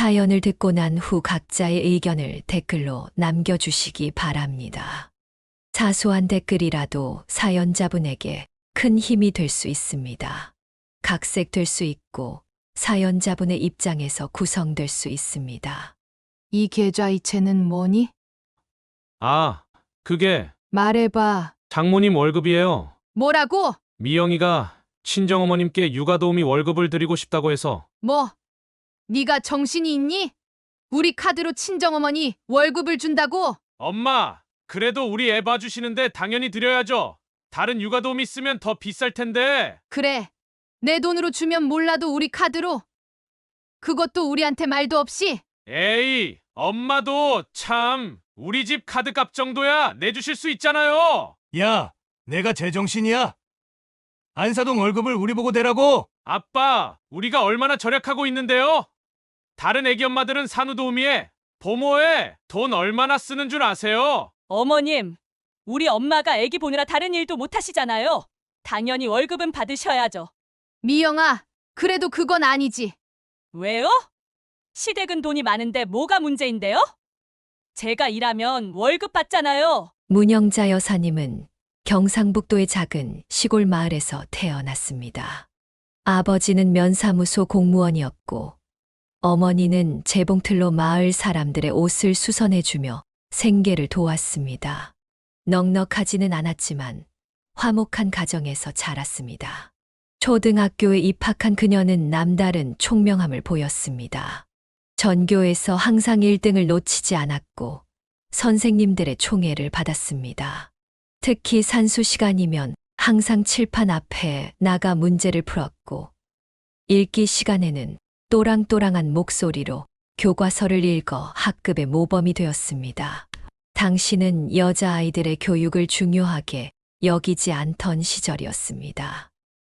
사연을 듣고 난 후 각자의 의견을 댓글로 남겨주시기 바랍니다. 사소한 댓글이라도 사연자분에게 큰 힘이 될 수 있습니다. 각색될 수 있고 사연자분의 입장에서 구성될 수 있습니다. 이 계좌이체는 뭐니? 아, 그게 말해봐. 장모님 월급이에요. 뭐라고? 미영이가 친정어머님께 육아도우미 월급을 드리고 싶다고 해서. 뭐? 네가 정신이 있니? 우리 카드로 친정어머니 월급을 준다고? 엄마, 그래도 우리 애 봐주시는데 당연히 드려야죠. 다른 육아도우미 쓰면 더 비쌀 텐데. 그래. 내 돈으로 주면 몰라도 우리 카드로. 그것도 우리한테 말도 없이? 에이, 엄마도 참 우리 집 카드값 정도야 내주실 수 있잖아요. 야, 내가 제정신이야? 안사동 월급을 우리 보고 대라고? 아빠, 우리가 얼마나 절약하고 있는데요? 다른 애기 엄마들은 산후도우미에, 보모에 돈 얼마나 쓰는 줄 아세요? 어머님, 우리 엄마가 아기 보느라 다른 일도 못 하시잖아요. 당연히 월급은 받으셔야죠. 미영아, 그래도 그건 아니지. 왜요? 시댁은 돈이 많은데 뭐가 문제인데요? 제가 일하면 월급 받잖아요. 문영자 여사님은 경상북도의 작은 시골 마을에서 태어났습니다. 아버지는 면사무소 공무원이었고 어머니는 재봉틀로 마을 사람들의 옷을 수선해주며 생계를 도왔습니다. 넉넉하지는 않았지만 화목한 가정에서 자랐습니다. 초등학교에 입학한 그녀는 남다른 총명함을 보였습니다. 전교에서 항상 1등을 놓치지 않았고 선생님들의 총애를 받았습니다. 특히 산수 시간이면 항상 칠판 앞에 나가 문제를 풀었고 읽기 시간에는 또랑또랑한 목소리로 교과서를 읽어 학급의 모범이 되었습니다. 당시는 여자아이들의 교육을 중요하게 여기지 않던 시절이었습니다.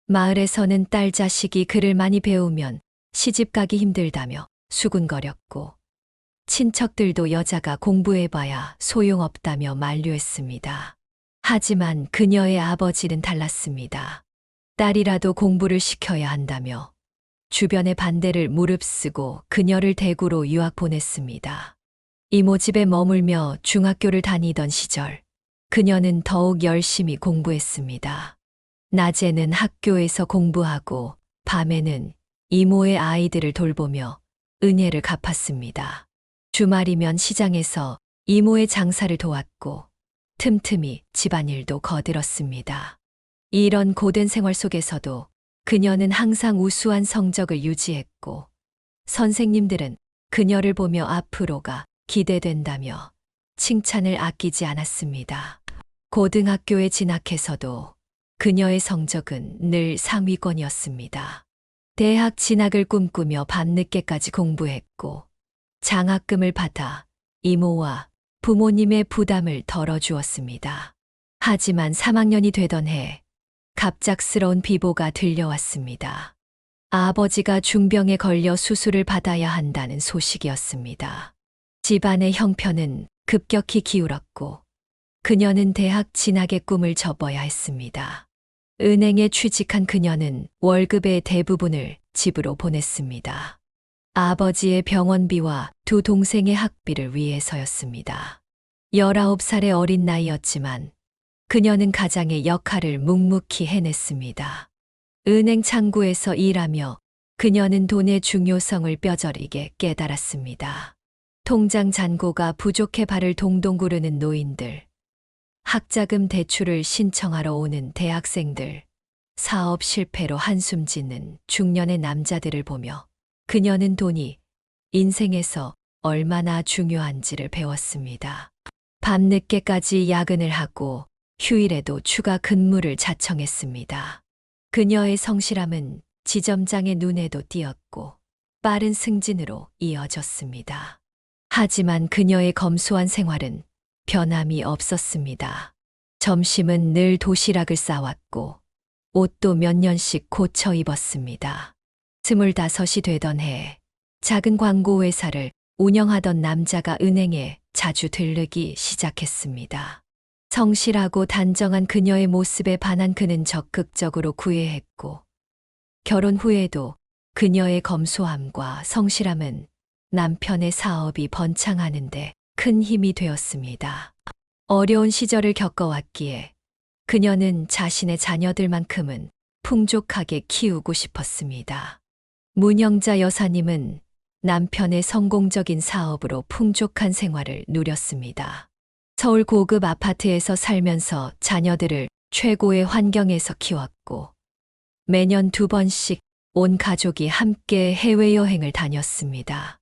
마을에서는 딸 자식이 글을 많이 배우면 시집가기 힘들다며 수군거렸고 친척들도 여자가 공부해봐야 소용없다며 만류했습니다. 하지만 그녀의 아버지는 달랐습니다. 딸이라도 공부를 시켜야 한다며 주변의 반대를 무릅쓰고 그녀를 대구로 유학 보냈습니다. 이모 집에 머물며 중학교를 다니던 시절 그녀는 더욱 열심히 공부했습니다. 낮에는 학교에서 공부하고 밤에는 이모의 아이들을 돌보며 은혜를 갚았습니다. 주말이면 시장에서 이모의 장사를 도왔고 틈틈이 집안일도 거들었습니다. 이런 고된 생활 속에서도 그녀는 항상 우수한 성적을 유지했고 선생님들은 그녀를 보며 앞으로가 기대된다며 칭찬을 아끼지 않았습니다. 고등학교에 진학해서도 그녀의 성적은 늘 상위권이었습니다. 대학 진학을 꿈꾸며 밤늦게까지 공부했고 장학금을 받아 이모와 부모님의 부담을 덜어주었습니다. 하지만 3학년이 되던 해 갑작스러운 비보가 들려왔습니다. 아버지가 중병에 걸려 수술을 받아야 한다는 소식이었습니다. 집안의 형편은 급격히 기울었고 그녀는 대학 진학의 꿈을 접어야 했습니다. 은행에 취직한 그녀는 월급의 대부분을 집으로 보냈습니다. 아버지의 병원비와 두 동생의 학비를 위해서였습니다. 19살의 어린 나이였지만 그녀는 가장의 역할을 묵묵히 해냈습니다. 은행 창구에서 일하며 그녀는 돈의 중요성을 뼈저리게 깨달았습니다. 통장 잔고가 부족해 발을 동동 구르는 노인들, 학자금 대출을 신청하러 오는 대학생들, 사업 실패로 한숨 짓는 중년의 남자들을 보며 그녀는 돈이 인생에서 얼마나 중요한지를 배웠습니다. 밤늦게까지 야근을 하고 휴일에도 추가 근무를 자청했습니다. 그녀의 성실함은 지점장의 눈에도 띄었고 빠른 승진으로 이어졌습니다. 하지만 그녀의 검소한 생활은 변함이 없었습니다. 점심은 늘 도시락을 싸왔고 옷도 몇 년씩 고쳐 입었습니다. 25이 되던 해 작은 광고회사를 운영하던 남자가 은행에 자주 들르기 시작했습니다. 성실하고 단정한 그녀의 모습에 반한 그는 적극적으로 구애했고 결혼 후에도 그녀의 검소함과 성실함은 남편의 사업이 번창하는데 큰 힘이 되었습니다. 어려운 시절을 겪어왔기에 그녀는 자신의 자녀들만큼은 풍족하게 키우고 싶었습니다. 문영자 여사님은 남편의 성공적인 사업으로 풍족한 생활을 누렸습니다. 서울 고급 아파트에서 살면서 자녀들을 최고의 환경에서 키웠고 매년 2번씩 온 가족이 함께 해외여행을 다녔습니다.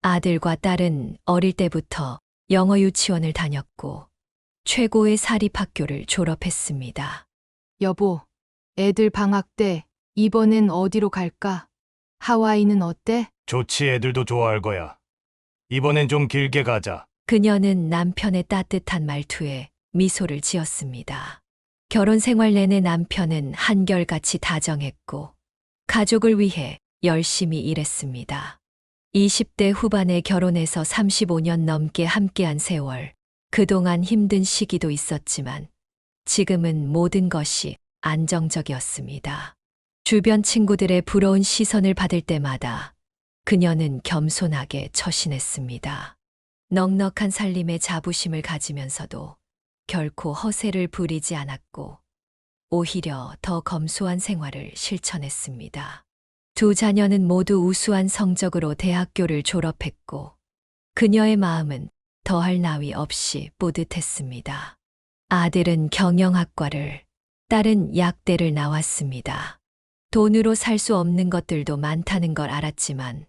아들과 딸은 어릴 때부터 영어 유치원을 다녔고 최고의 사립학교를 졸업했습니다. 여보, 애들 방학 때 이번엔 어디로 갈까? 하와이는 어때? 좋지, 애들도 좋아할 거야. 이번엔 좀 길게 가자. 그녀는 남편의 따뜻한 말투에 미소를 지었습니다. 결혼 생활 내내 남편은 한결같이 다정했고 가족을 위해 열심히 일했습니다. 20대 후반에 결혼해서 35년 넘게 함께한 세월, 그동안 힘든 시기도 있었지만 지금은 모든 것이 안정적이었습니다. 주변 친구들의 부러운 시선을 받을 때마다 그녀는 겸손하게 처신했습니다. 넉넉한 살림에 자부심을 가지면서도 결코 허세를 부리지 않았고 오히려 더 검소한 생활을 실천했습니다. 두 자녀는 모두 우수한 성적으로 대학교를 졸업했고 그녀의 마음은 더할 나위 없이 뿌듯했습니다. 아들은 경영학과를, 딸은 약대를 나왔습니다. 돈으로 살 수 없는 것들도 많다는 걸 알았지만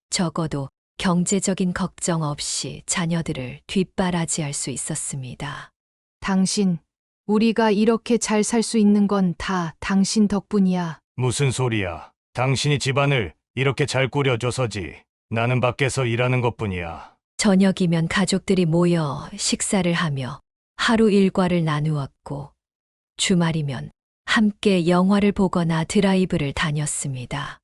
적어도 경제적인 걱정 없이 자녀들을 뒷바라지할 수 있었습니다. 당신, 우리가 이렇게 잘 살 수 있는 건 다 당신 덕분이야. 무슨 소리야. 당신이 집안을 이렇게 잘 꾸려줘서지. 나는 밖에서 일하는 것뿐이야. 저녁이면 가족들이 모여 식사를 하며 하루 일과를 나누었고 주말이면 함께 영화를 보거나 드라이브를 다녔습니다.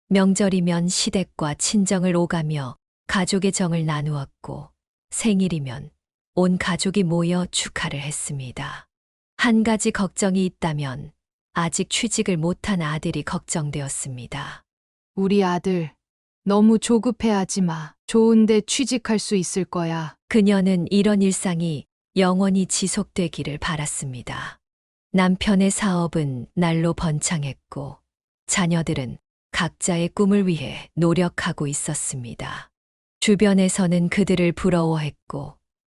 명절이면 시댁과 친정을 오가며 가족의 정을 나누었고 생일이면 온 가족이 모여 축하를 했습니다. 한 가지 걱정이 있다면 아직 취직을 못한 아들이 걱정되었습니다. 우리 아들, 너무 조급해하지 마. 좋은데 취직할 수 있을 거야. 그녀는 이런 일상이 영원히 지속되기를 바랐습니다. 남편의 사업은 날로 번창했고 자녀들은 각자의 꿈을 위해 노력하고 있었습니다. 주변에서는 그들을 부러워했고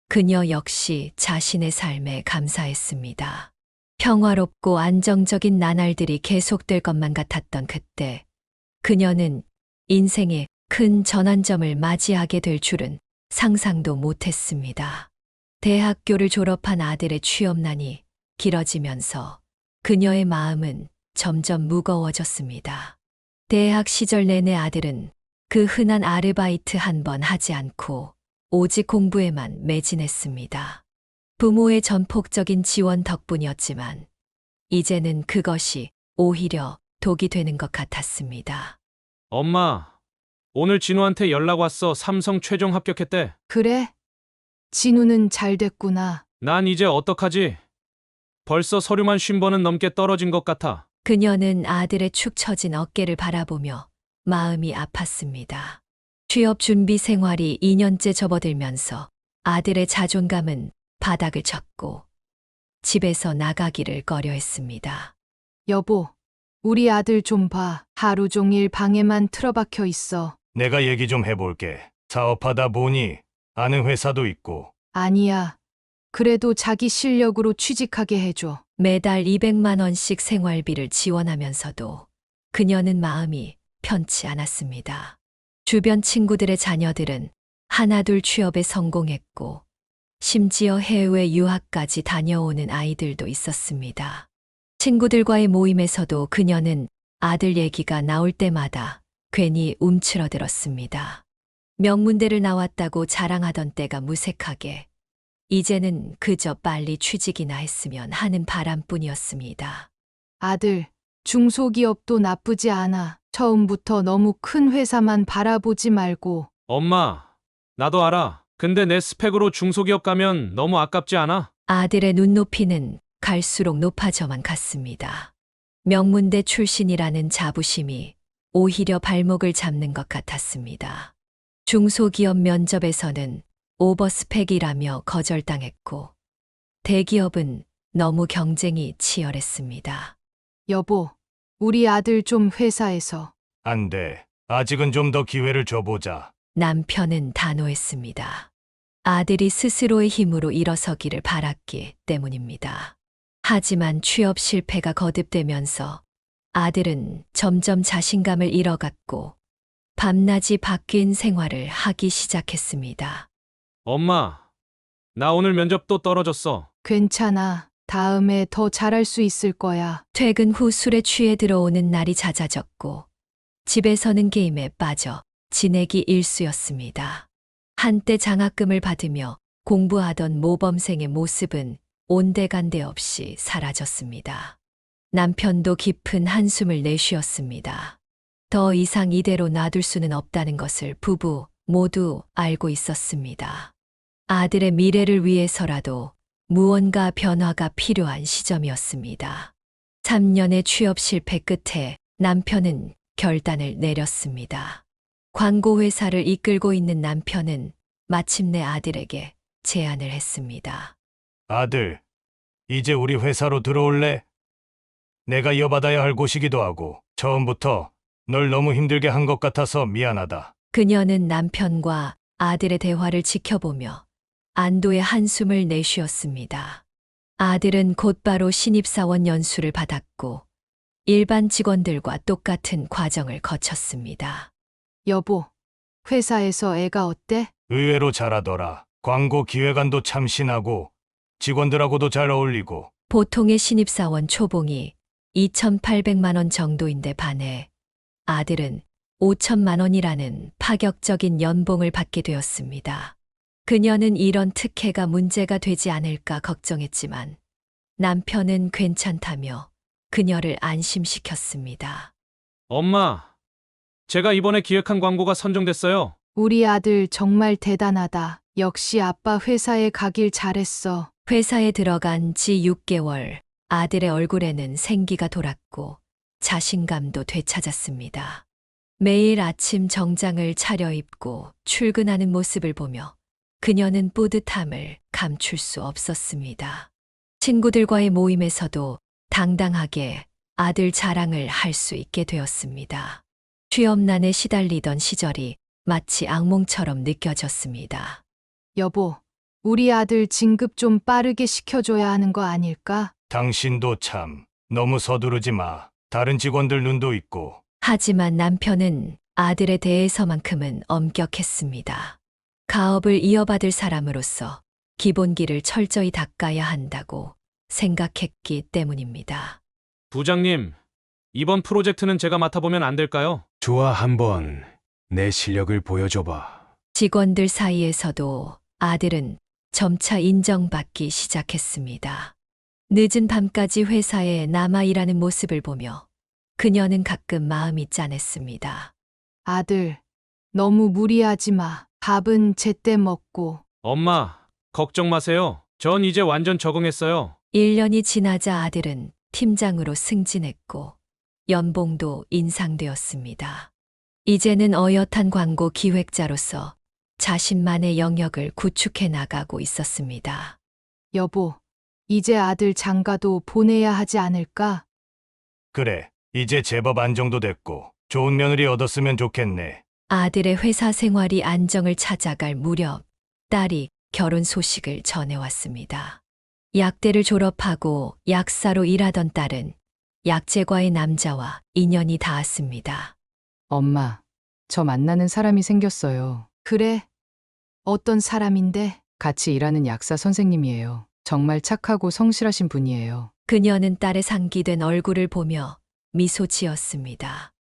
그녀 역시 자신의 삶에 감사했습니다. 평화롭고 안정적인 나날들이 계속될 것만 같았던 그때 그녀는 인생의 큰 전환점을 맞이하게 될 줄은 상상도 못했습니다. 대학교를 졸업한 아들의 취업난이 길어지면서 그녀의 마음은 점점 무거워졌습니다. 대학 시절 내내 아들은 그 흔한 아르바이트 한 번 하지 않고 오직 공부에만 매진했습니다. 부모의 전폭적인 지원 덕분이었지만 이제는 그것이 오히려 독이 되는 것 같았습니다. 엄마, 오늘 진우한테 연락 왔어. 삼성 최종 합격했대. 그래? 진우는 잘 됐구나. 난 이제 어떡하지? 벌써 서류만 50번은 넘게 떨어진 것 같아. 그녀는 아들의 축 처진 어깨를 바라보며 마음이 아팠습니다. 취업 준비 생활이 2년째 접어들면서 아들의 자존감은 바닥을 쳤고 집에서 나가기를 꺼려했습니다. 여보, 우리 아들 좀 봐. 하루 종일 방에만 틀어박혀 있어. 내가 얘기 좀 해볼게. 사업하다 보니 아는 회사도 있고. 아니야. 그래도 자기 실력으로 취직하게 해줘. 매달 200만 원씩 생활비를 지원하면서도 그녀는 마음이 편치 않았습니다. 주변 친구들의 자녀들은 하나둘 취업에 성공했고 심지어 해외 유학까지 다녀오는 아이들도 있었습니다. 친구들과의 모임에서도 그녀는 아들 얘기가 나올 때마다 괜히 움츠러들었습니다. 명문대를 나왔다고 자랑하던 때가 무색하게 이제는 그저 빨리 취직이나 했으면 하는 바람뿐이었습니다. 아들, 중소기업도 나쁘지 않아. 처음부터 너무 큰 회사만 바라보지 말고. 엄마, 나도 알아. 근데 내 스펙으로 중소기업 가면 너무 아깝지 않아? 아들의 눈높이는 갈수록 높아져만 갔습니다. 명문대 출신이라는 자부심이 오히려 발목을 잡는 것 같았습니다. 중소기업 면접에서는 오버스펙이라며 거절당했고, 대기업은 너무 경쟁이 치열했습니다. 여보, 우리 아들 좀 회사에서. 안 돼. 아직은 좀 더 기회를 줘보자. 남편은 단호했습니다. 아들이 스스로의 힘으로 일어서기를 바랐기 때문입니다. 하지만 취업 실패가 거듭되면서 아들은 점점 자신감을 잃어갔고 밤낮이 바뀐 생활을 하기 시작했습니다. 엄마, 나 오늘 면접 또 떨어졌어. 괜찮아. 다음에 더 잘할 수 있을 거야. 퇴근 후 술에 취해 들어오는 날이 잦아졌고 집에서는 게임에 빠져 지내기 일쑤였습니다. 한때 장학금을 받으며 공부하던 모범생의 모습은 온데간데 없이 사라졌습니다. 남편도 깊은 한숨을 내쉬었습니다. 더 이상 이대로 놔둘 수는 없다는 것을 부부 모두 알고 있었습니다. 아들의 미래를 위해서라도 무언가 변화가 필요한 시점이었습니다. 3년의 취업 실패 끝에 남편은 결단을 내렸습니다. 광고회사를 이끌고 있는 남편은 마침내 아들에게 제안을 했습니다. 아들, 이제 우리 회사로 들어올래? 내가 이어받아야 할 곳이기도 하고 처음부터 널 너무 힘들게 한 것 같아서 미안하다. 그녀는 남편과 아들의 대화를 지켜보며 안도의 한숨을 내쉬었습니다. 아들은 곧바로 신입사원 연수를 받았고 일반 직원들과 똑같은 과정을 거쳤습니다. 여보, 회사에서 애가 어때? 의외로 잘하더라. 광고 기획안도 참신하고 직원들하고도 잘 어울리고. 보통의 신입사원 초봉이 2,800만 원 정도인데 반해 아들은 5천만 원이라는 파격적인 연봉을 받게 되었습니다. 그녀는 이런 특혜가 문제가 되지 않을까 걱정했지만 남편은 괜찮다며 그녀를 안심시켰습니다. 엄마, 제가 이번에 기획한 광고가 선정됐어요. 우리 아들 정말 대단하다. 역시 아빠 회사에 가길 잘했어. 회사에 들어간 지 6개월, 아들의 얼굴에는 생기가 돌았고 자신감도 되찾았습니다. 매일 아침 정장을 차려입고 출근하는 모습을 보며 그녀는 뿌듯함을 감출 수 없었습니다. 친구들과의 모임에서도 당당하게 아들 자랑을 할 수 있게 되었습니다. 취업난에 시달리던 시절이 마치 악몽처럼 느껴졌습니다. 여보, 우리 아들 진급 좀 빠르게 시켜줘야 하는 거 아닐까? 당신도 참 너무 서두르지 마. 다른 직원들 눈도 있고. 하지만 남편은 아들에 대해서만큼은 엄격했습니다. 가업을 이어받을 사람으로서 기본기를 철저히 닦아야 한다고 생각했기 때문입니다. 부장님, 이번 프로젝트는 제가 맡아보면 안 될까요? 좋아, 한번 내 실력을 보여줘봐. 직원들 사이에서도 아들은 점차 인정받기 시작했습니다. 늦은 밤까지 회사에 남아 일하는 모습을 보며 그녀는 가끔 마음이 짠했습니다. 아들, 너무 무리하지 마. 밥은 제때 먹고. 엄마, 걱정 마세요. 전 이제 완전 적응했어요. 1년이 지나자 아들은 팀장으로 승진했고 연봉도 인상되었습니다. 이제는 어엿한 광고 기획자로서 자신만의 영역을 구축해 나가고 있었습니다. 여보, 이제 아들 장가도 보내야 하지 않을까? 그래, 이제 제법 안정도 됐고 좋은 며느리 얻었으면 좋겠네. 아들의 회사 생활이 안정을 찾아갈 무렵 딸이 결혼 소식을 전해왔습니다. 약대를 졸업하고 약사로 일하던 딸은 약제과의 남자와 인연이 닿았습니다. 엄마, 저 만나는 사람이 생겼어요. 그래? 어떤 사람인데? 같이 일하는 약사 선생님이에요. 정말 착하고 성실하신 분이에요. 그녀는 딸의 상기된 얼굴을 보며 미소 지었습니다.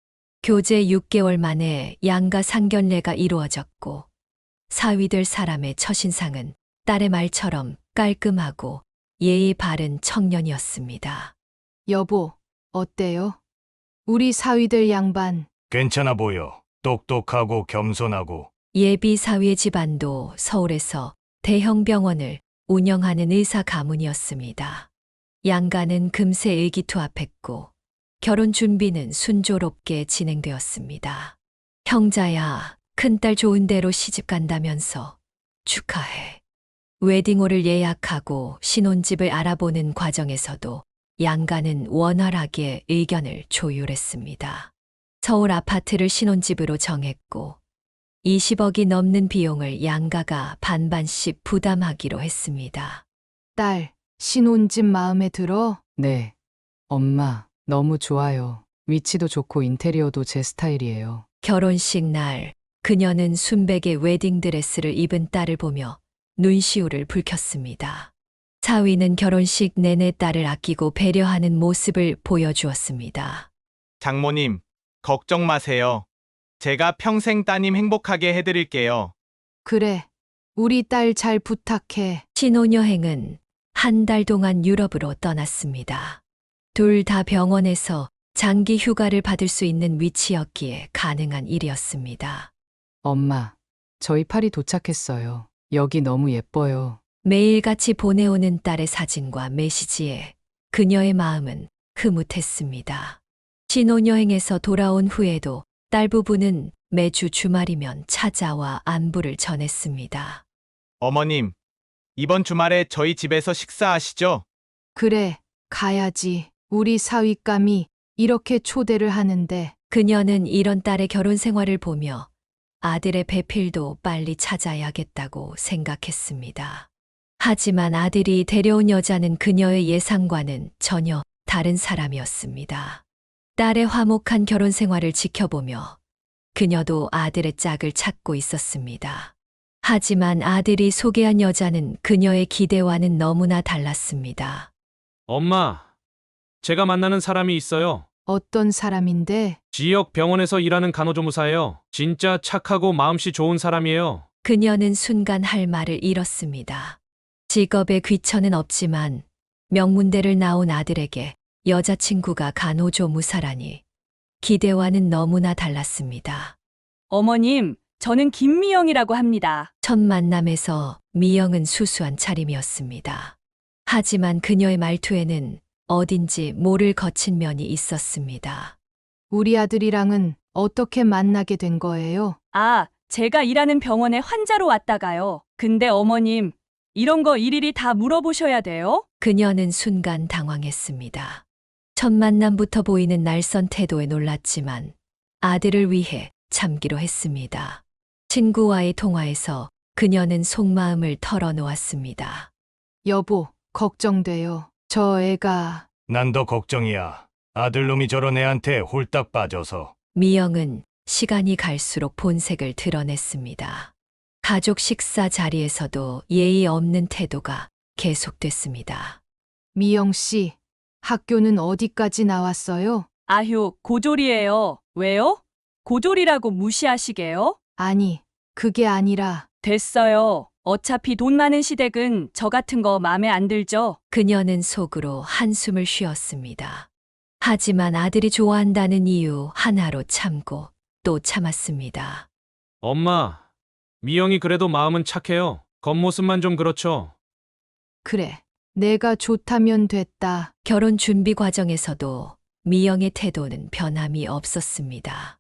교제 6개월 만에 양가 상견례가 이루어졌고 사위될 사람의 첫인상은 딸의 말처럼 깔끔하고 예의 바른 청년이었습니다. 여보, 어때요? 우리 사위들 양반. 괜찮아 보여. 똑똑하고 겸손하고. 예비 사위의 집안도 서울에서 대형 병원을 운영하는 의사 가문이었습니다. 양가는 금세 의기투합했고 결혼 준비는 순조롭게 진행되었습니다. 형자야, 큰딸 좋은 대로 시집 간다면서 축하해. 웨딩홀을 예약하고 신혼집을 알아보는 과정에서도 양가는 원활하게 의견을 조율했습니다. 서울 아파트를 신혼집으로 정했고 20억이 넘는 비용을 양가가 반반씩 부담하기로 했습니다. 딸, 신혼집 마음에 들어? 네. 엄마, 너무 좋아요. 위치도 좋고 인테리어도 제 스타일이에요. 결혼식 날 그녀는 순백의 웨딩드레스를 입은 딸을 보며 눈시울을 붉혔습니다. 사위는 결혼식 내내 딸을 아끼고 배려하는 모습을 보여주었습니다. 장모님, 걱정 마세요. 제가 평생 따님 행복하게 해드릴게요. 그래. 우리 딸 잘 부탁해. 신혼여행은 한 달 동안 유럽으로 떠났습니다. 둘 다 병원에서 장기 휴가를 받을 수 있는 위치였기에 가능한 일이었습니다. 엄마, 저희 파리 도착했어요. 여기 너무 예뻐요. 매일같이 보내오는 딸의 사진과 메시지에 그녀의 마음은 흐뭇했습니다. 신혼여행에서 돌아온 후에도 딸 부부는 매주 주말이면 찾아와 안부를 전했습니다. 어머님, 이번 주말에 저희 집에서 식사하시죠? 그래, 가야지. 우리 사윗감이 이렇게 초대를 하는데. 그녀는 이런 딸의 결혼 생활을 보며 아들의 배필도 빨리 찾아야겠다고 생각했습니다. 하지만 아들이 데려온 여자는 그녀의 예상과는 전혀 다른 사람이었습니다. 딸의 화목한 결혼 생활을 지켜보며 그녀도 아들의 짝을 찾고 있었습니다. 하지만 아들이 소개한 여자는 그녀의 기대와는 너무나 달랐습니다. 엄마, 제가 만나는 사람이 있어요. 어떤 사람인데? 지역 병원에서 일하는 간호조무사예요. 진짜 착하고 마음씨 좋은 사람이에요. 그녀는 순간 할 말을 잃었습니다. 직업에 귀천은 없지만 명문대를 나온 아들에게 여자친구가 간호조무사라니 기대와는 너무나 달랐습니다. 어머님, 저는 김미영이라고 합니다. 첫 만남에서 미영은 수수한 차림이었습니다. 하지만 그녀의 말투에는 어딘지 모를 거친 면이 있었습니다. 우리 아들이랑은 어떻게 만나게 된 거예요? 아, 제가 일하는 병원에 환자로 왔다가요. 근데 어머님, 이런 거 일일이 다 물어보셔야 돼요? 그녀는 순간 당황했습니다. 첫 만남부터 보이는 날선 태도에 놀랐지만 아들을 위해 참기로 했습니다. 친구와의 통화에서 그녀는 속마음을 털어놓았습니다. 여보, 걱정돼요. 저 애가. 난 더 걱정이야. 아들놈이 저런 애한테 홀딱 빠져서. 미영은 시간이 갈수록 본색을 드러냈습니다. 가족 식사 자리에서도 예의 없는 태도가 계속됐습니다. 미영 씨, 학교는 어디까지 나왔어요? 아휴, 고졸이에요. 왜요? 고졸이라고 무시하시게요? 아니, 그게 아니라. 됐어요. 어차피 돈 많은 시댁은 저 같은 거 마음에 안 들죠? 그녀는 속으로 한숨을 쉬었습니다. 하지만 아들이 좋아한다는 이유 하나로 참고 또 참았습니다. 엄마, 미영이 그래도 마음은 착해요. 겉모습만 좀 그렇죠. 그래, 내가 좋다면 됐다. 결혼 준비 과정에서도 미영의 태도는 변함이 없었습니다.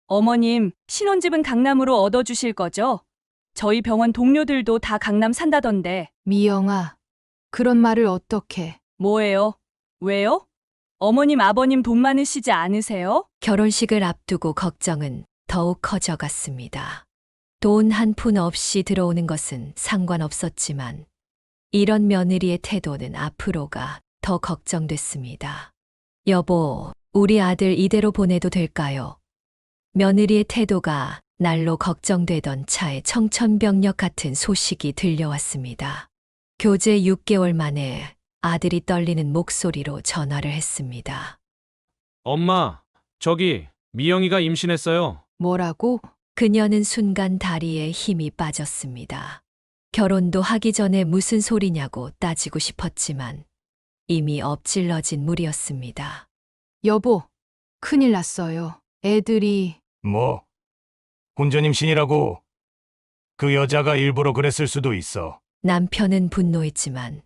어머님, 신혼집은 강남으로 얻어주실 거죠? 저희 병원 동료들도 다 강남 산다던데. 미영아, 그런 말을 어떻게. 뭐예요? 왜요? 어머님, 아버님 돈 많으시지 않으세요? 결혼식을 앞두고 걱정은 더욱 커져갔습니다. 돈 한 푼 없이 들어오는 것은 상관없었지만 이런 며느리의 태도는 앞으로가 더 걱정됐습니다. 여보, 우리 아들 이대로 보내도 될까요? 며느리의 태도가 날로 걱정되던 차에 청천벽력 같은 소식이 들려왔습니다. 교제 6개월 만에 아들이 떨리는 목소리로 전화를 했습니다. 엄마, 저기 미영이가 임신했어요. 뭐라고? 그녀는 순간 다리에 힘이 빠졌습니다. 결혼도 하기 전에 무슨 소리냐고 따지고 싶었지만 이미 엎질러진 물이었습니다. 여보, 큰일 났어요. 애들이. 뭐? 혼전임신이라고? 그 여자가 일부러 그랬을 수도 있어. 남편은 분노했지만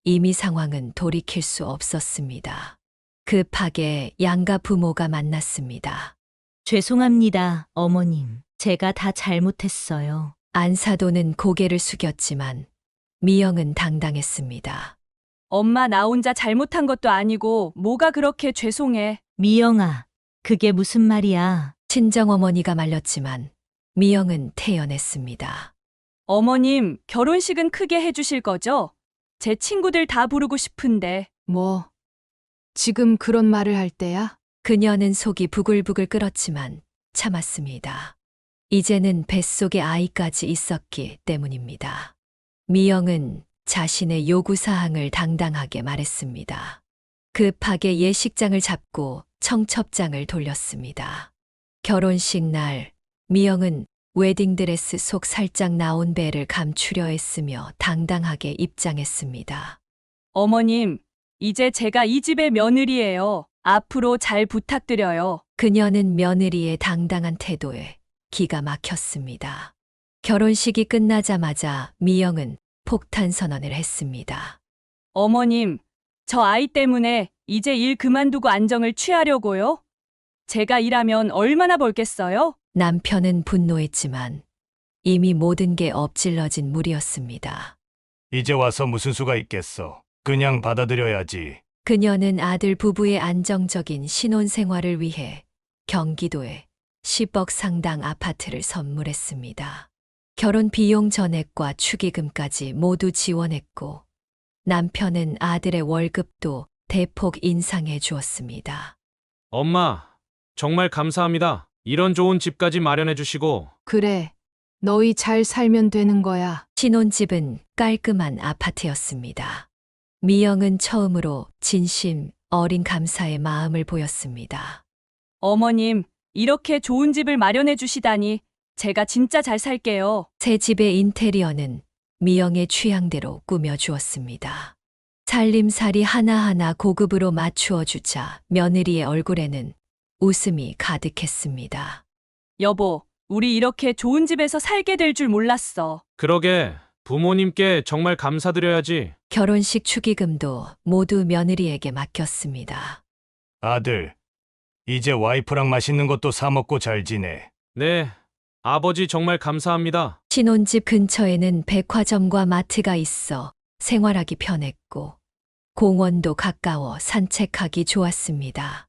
이미 상황은 돌이킬 수 없었습니다. 급하게 양가 부모가 만났습니다. 죄송합니다, 어머님. 제가 다 잘못했어요. 안사도는 고개를 숙였지만 미영은 당당했습니다. 엄마 나 혼자 잘못한 것도 아니고 뭐가 그렇게 죄송해. 미영아, 그게 무슨 말이야? 친정어머니가 말렸지만 미영은 태연했습니다. 어머님, 결혼식은 크게 해주실 거죠? 제 친구들 다 부르고 싶은데. 뭐, 지금 그런 말을 할 때야? 그녀는 속이 부글부글 끓었지만 참았습니다. 이제는 뱃속에 아이까지 있었기 때문입니다. 미영은 자신의 요구사항을 당당하게 말했습니다. 급하게 예식장을 잡고 청첩장을 돌렸습니다. 결혼식 날, 미영은 웨딩드레스 속 살짝 나온 배를 감추려 했으며 당당하게 입장했습니다. 어머님, 이제 제가 이 집의 며느리예요. 앞으로 잘 부탁드려요. 그녀는 며느리의 당당한 태도에 기가 막혔습니다. 결혼식이 끝나자마자 미영은 폭탄 선언을 했습니다. 어머님, 저 아이 때문에 이제 일 그만두고 안정을 취하려고요? 제가 일하면 얼마나 벌겠어요? 남편은 분노했지만 이미 모든 게 엎질러진 물이었습니다. 이제 와서 무슨 수가 있겠어. 그냥 받아들여야지. 그녀는 아들 부부의 안정적인 신혼생활을 위해 경기도에 10억 상당 아파트를 선물했습니다. 결혼 비용 전액과 축의금까지 모두 지원했고 남편은 아들의 월급도 대폭 인상해 주었습니다. 엄마, 정말 감사합니다. 이런 좋은 집까지 마련해 주시고. 그래, 너희 잘 살면 되는 거야. 신혼집은 깔끔한 아파트였습니다. 미영은 처음으로 진심 어린 감사의 마음을 보였습니다. 어머님, 이렇게 좋은 집을 마련해 주시다니 제가 진짜 잘 살게요. 새 집의 인테리어는 미영의 취향대로 꾸며주었습니다. 살림살이 하나하나 고급으로 맞추어 주자 며느리의 얼굴에는 웃음이 가득했습니다. 여보, 우리 이렇게 좋은 집에서 살게 될 줄 몰랐어. 그러게, 부모님께 정말 감사드려야지. 결혼식 축의금도 모두 며느리에게 맡겼습니다. 아들, 이제 와이프랑 맛있는 것도 사 먹고 잘 지내. 네, 아버지 정말 감사합니다. 신혼집 근처에는 백화점과 마트가 있어 생활하기 편했고 공원도 가까워 산책하기 좋았습니다.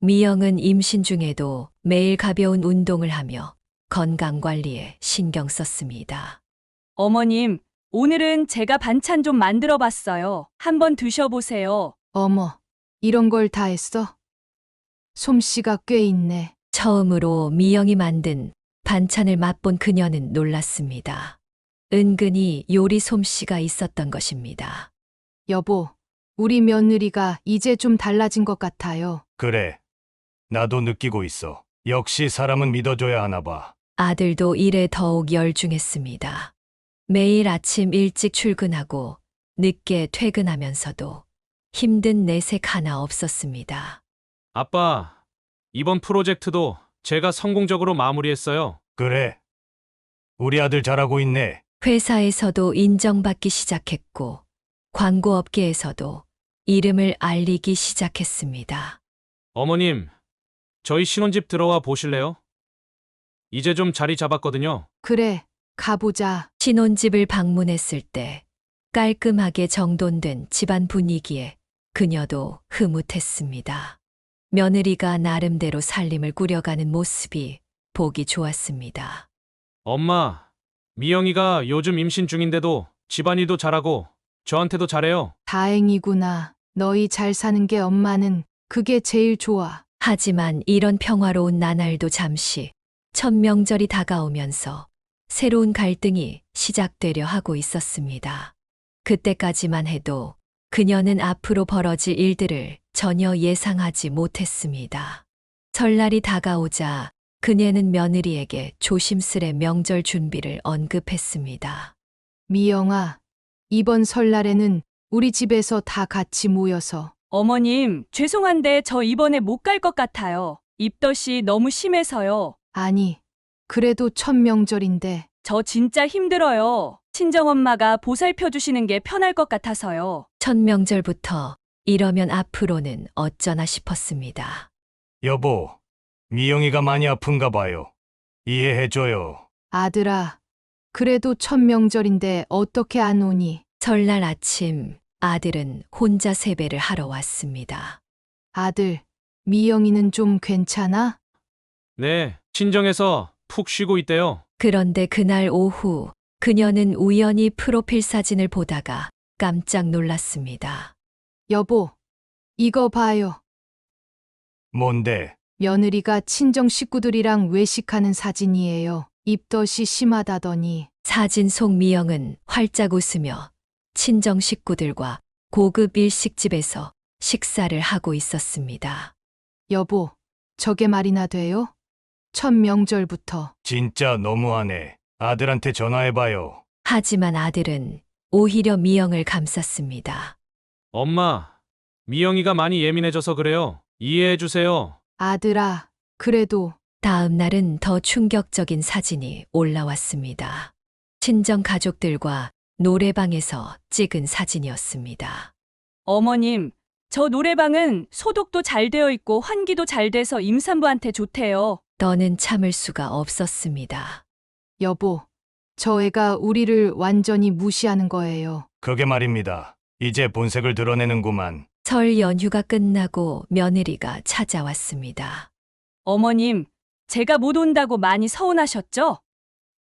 미영은 임신 중에도 매일 가벼운 운동을 하며 건강 관리에 신경 썼습니다. 어머님, 오늘은 제가 반찬 좀 만들어 봤어요. 한번 드셔보세요. 어머, 이런 걸 다 했어? 솜씨가 꽤 있네. 처음으로 미영이 만든 반찬을 맛본 그녀는 놀랐습니다. 은근히 요리 솜씨가 있었던 것입니다. 여보, 우리 며느리가 이제 좀 달라진 것 같아요. 그래. 나도 느끼고 있어. 역시 사람은 믿어줘야 하나 봐. 아들도 일에 더욱 열중했습니다. 매일 아침 일찍 출근하고 늦게 퇴근하면서도 힘든 내색 하나 없었습니다. 아빠, 이번 프로젝트도 제가 성공적으로 마무리했어요. 그래. 우리 아들 잘하고 있네. 회사에서도 인정받기 시작했고 광고업계에서도 이름을 알리기 시작했습니다. 어머님, 저희 신혼집 들어와 보실래요? 이제 좀 자리 잡았거든요. 그래, 가보자. 신혼집을 방문했을 때 깔끔하게 정돈된 집안 분위기에 그녀도 흐뭇했습니다. 며느리가 나름대로 살림을 꾸려가는 모습이 보기 좋았습니다. 엄마, 미영이가 요즘 임신 중인데도 집안일도 잘하고 저한테도 잘해요. 다행이구나. 너희 잘 사는 게 엄마는 그게 제일 좋아. 하지만 이런 평화로운 나날도 잠시 첫 명절이 다가오면서 새로운 갈등이 시작되려 하고 있었습니다. 그때까지만 해도 그녀는 앞으로 벌어질 일들을 전혀 예상하지 못했습니다. 설날이 다가오자 그녀는 며느리에게 조심스레 명절 준비를 언급했습니다. 미영아, 이번 설날에는 우리 집에서 다 같이 모여서. 어머님, 죄송한데 저 이번에 못 갈 것 같아요. 입덧이 너무 심해서요. 아니, 그래도 첫 명절인데. 저 진짜 힘들어요. 친정엄마가 보살펴 주시는 게 편할 것 같아서요. 첫 명절부터 이러면 앞으로는 어쩌나 싶었습니다. 여보, 미영이가 많이 아픈가 봐요. 이해해줘요. 아들아, 그래도 첫 명절인데 어떻게 안 오니? 설날 아침 아들은 혼자 세배를 하러 왔습니다. 아들, 미영이는 좀 괜찮아? 네, 친정에서 푹 쉬고 있대요. 그런데 그날 오후 그녀는 우연히 프로필 사진을 보다가 깜짝 놀랐습니다. 여보, 이거 봐요. 뭔데? 며느리가 친정 식구들이랑 외식하는 사진이에요. 입덧이 심하다더니. 사진 속 미영은 활짝 웃으며 친정 식구들과 고급 일식집에서 식사를 하고 있었습니다. 여보, 저게 말이나 돼요? 첫 명절부터. 진짜 너무하네. 아들한테 전화해봐요. 하지만 아들은 오히려 미영을 감쌌습니다. 엄마, 미영이가 많이 예민해져서 그래요. 이해해 주세요. 아들아, 그래도 다음 날은 더 충격적인 사진이 올라왔습니다. 친정 가족들과 노래방에서 찍은 사진이었습니다. 어머님, 저 노래방은 소독도 잘 되어 있고 환기도 잘 돼서 임산부한테 좋대요. 더는 참을 수가 없었습니다. 여보, 저 애가 우리를 완전히 무시하는 거예요. 그게 말입니다. 이제 본색을 드러내는구만. 설 연휴가 끝나고 며느리가 찾아왔습니다. 어머님, 제가 못 온다고 많이 서운하셨죠?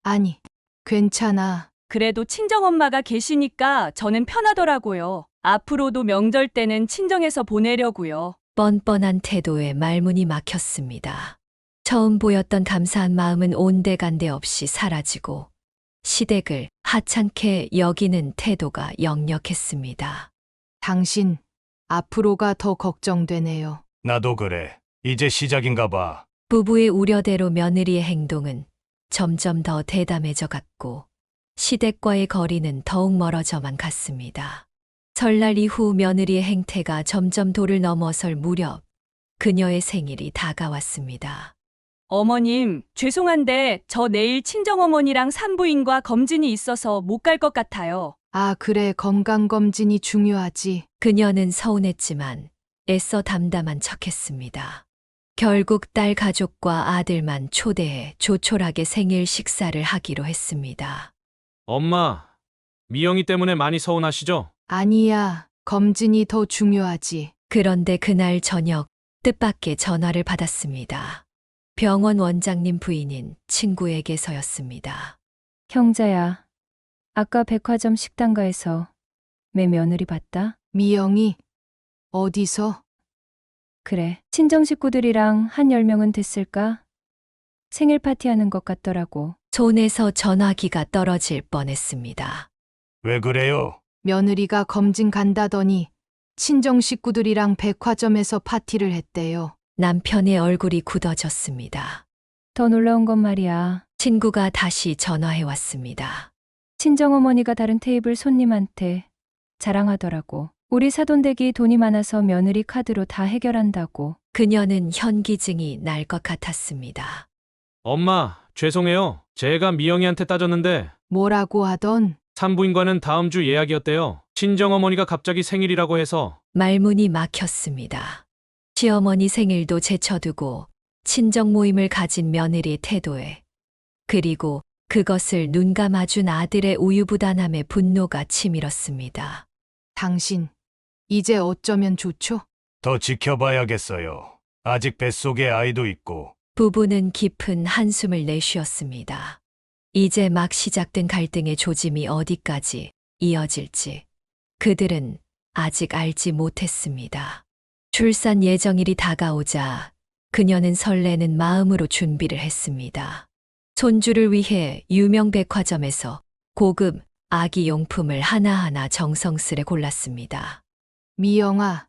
아니, 괜찮아. 그래도 친정엄마가 계시니까 저는 편하더라고요. 앞으로도 명절 때는 친정에서 보내려고요. 뻔뻔한 태도에 말문이 막혔습니다. 처음 보였던 감사한 마음은 온데간데 없이 사라지고 시댁을 하찮게 여기는 태도가 역력했습니다. 당신, 앞으로가 더 걱정되네요. 나도 그래. 이제 시작인가 봐. 부부의 우려대로 며느리의 행동은 점점 더 대담해져 갔고 시댁과의 거리는 더욱 멀어져만 갔습니다. 설날 이후 며느리의 행태가 점점 도를 넘어설 무렵 그녀의 생일이 다가왔습니다. 어머님, 죄송한데 저 내일 친정어머니랑 산부인과 검진이 있어서 못 갈 것 같아요. 아, 그래, 건강검진이 중요하지. 그녀는 서운했지만 애써 담담한 척했습니다. 결국 딸 가족과 아들만 초대해 조촐하게 생일 식사를 하기로 했습니다. 엄마, 미영이 때문에 많이 서운하시죠? 아니야, 검진이 더 중요하지. 그런데 그날 저녁 뜻밖의 전화를 받았습니다. 병원 원장님 부인인 친구에게서였습니다. 형제야, 아까 백화점 식당가에서 내 며느리 봤다? 미영이, 어디서? 그래, 친정 식구들이랑 한 10명은 됐을까? 생일 파티하는 것 같더라고. 손에서 전화기가 떨어질 뻔했습니다. 왜 그래요? 며느리가 검진 간다더니 친정 식구들이랑 백화점에서 파티를 했대요. 남편의 얼굴이 굳어졌습니다. 더 놀라운 건 말이야. 친구가 다시 전화해 왔습니다. 친정어머니가 다른 테이블 손님한테 자랑하더라고. 우리 사돈댁이 돈이 많아서 며느리 카드로 다 해결한다고. 그녀는 현기증이 날 것 같았습니다. 엄마, 죄송해요. 제가 미영이한테 따졌는데 뭐라고 하던? 산부인과는 다음 주 예약이었대요. 친정어머니가 갑자기 생일이라고 해서. 말문이 막혔습니다. 시어머니 생일도 제쳐두고 친정 모임을 가진 며느리의 태도에 그리고 그것을 눈 감아준 아들의 우유부단함에 분노가 치밀었습니다. 당신, 이제 어쩌면 좋죠? 더 지켜봐야겠어요. 아직 뱃속에 아이도 있고. 부부는 깊은 한숨을 내쉬었습니다. 이제 막 시작된 갈등의 조짐이 어디까지 이어질지 그들은 아직 알지 못했습니다. 출산 예정일이 다가오자 그녀는 설레는 마음으로 준비를 했습니다. 손주를 위해 유명 백화점에서 고급 아기 용품을 하나하나 정성스레 골랐습니다. 미영아,